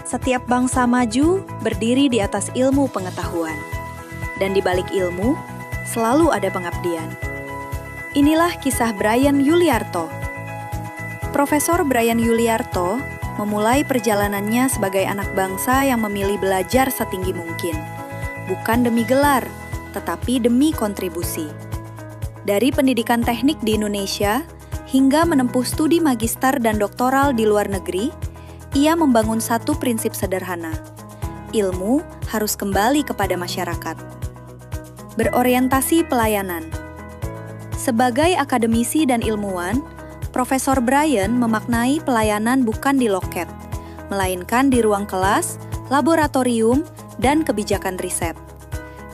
Setiap bangsa maju berdiri di atas ilmu pengetahuan. Dan di balik ilmu, selalu ada pengabdian. Inilah kisah Brian Yuliarto. Profesor Brian Yuliarto memulai perjalanannya sebagai anak bangsa yang memilih belajar setinggi mungkin. Bukan demi gelar, tetapi demi kontribusi. Dari pendidikan teknik di Indonesia, hingga menempuh studi magister dan doktoral di luar negeri, ia membangun satu prinsip sederhana. Ilmu harus kembali kepada masyarakat. Berorientasi pelayanan. Sebagai akademisi dan ilmuwan, Profesor Brian memaknai pelayanan bukan di loket, melainkan di ruang kelas, laboratorium, dan kebijakan riset.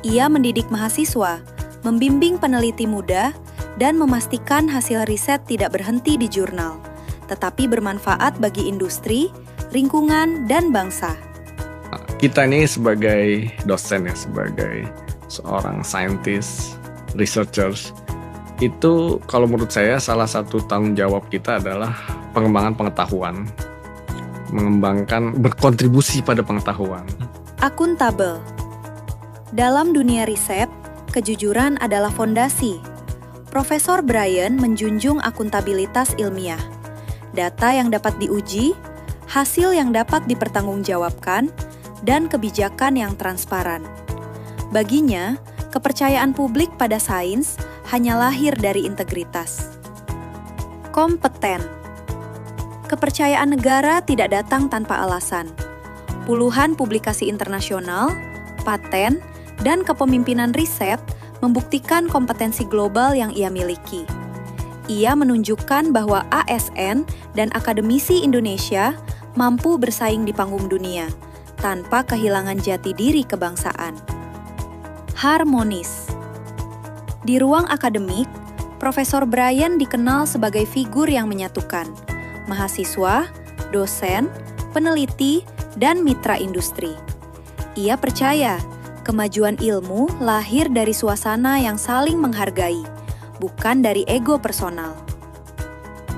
Ia mendidik mahasiswa, membimbing peneliti muda, dan memastikan hasil riset tidak berhenti di jurnal, tetapi bermanfaat bagi industri, lingkungan, dan bangsa. Kita ini sebagai dosen ya, sebagai seorang scientist, researchers, itu kalau menurut saya salah satu tanggung jawab kita adalah pengembangan pengetahuan, mengembangkan, berkontribusi pada pengetahuan. Akuntabel. Dalam dunia riset, kejujuran adalah fondasi. Profesor Brian menjunjung akuntabilitas ilmiah, data yang dapat diuji, hasil yang dapat dipertanggungjawabkan, dan kebijakan yang transparan. Baginya, kepercayaan publik pada sains hanya lahir dari integritas. Kompeten. Kepercayaan negara tidak datang tanpa alasan. Puluhan publikasi internasional, paten, dan kepemimpinan riset membuktikan kompetensi global yang ia miliki. Ia menunjukkan bahwa ASN dan akademisi Indonesia mampu bersaing di panggung dunia, tanpa kehilangan jati diri kebangsaan. Harmonis. Di ruang akademik, Profesor Brian dikenal sebagai figur yang menyatukan mahasiswa, dosen, peneliti, dan mitra industri. Ia percaya kemajuan ilmu lahir dari suasana yang saling menghargai, bukan dari ego personal.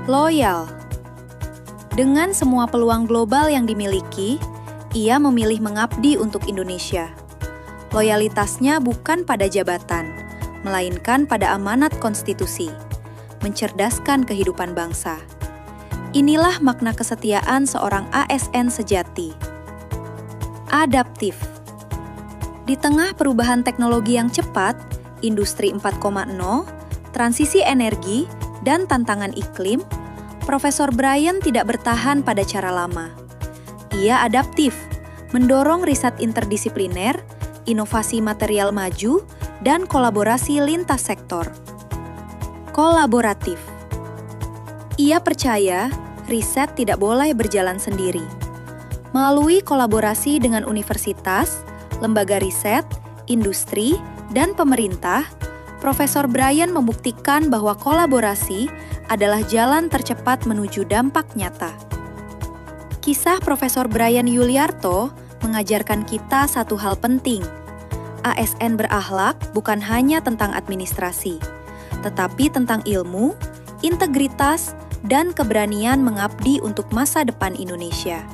Loyal. Dengan semua peluang global yang dimiliki, ia memilih mengabdi untuk Indonesia. Loyalitasnya bukan pada jabatan, melainkan pada amanat konstitusi, mencerdaskan kehidupan bangsa. Inilah makna kesetiaan seorang ASN sejati. Adaptif. Di tengah perubahan teknologi yang cepat, industri 4.0, transisi energi, dan tantangan iklim, Profesor Brian tidak bertahan pada cara lama. Ia adaptif, mendorong riset interdisipliner, inovasi material maju, dan kolaborasi lintas sektor. Kolaboratif. Ia percaya riset tidak boleh berjalan sendiri. Melalui kolaborasi dengan universitas, lembaga riset, industri, dan pemerintah, Profesor Brian membuktikan bahwa kolaborasi adalah jalan tercepat menuju dampak nyata. Kisah Profesor Brian Yuliarto mengajarkan kita satu hal penting. ASN berakhlak bukan hanya tentang administrasi, tetapi tentang ilmu, integritas, dan keberanian mengabdi untuk masa depan Indonesia.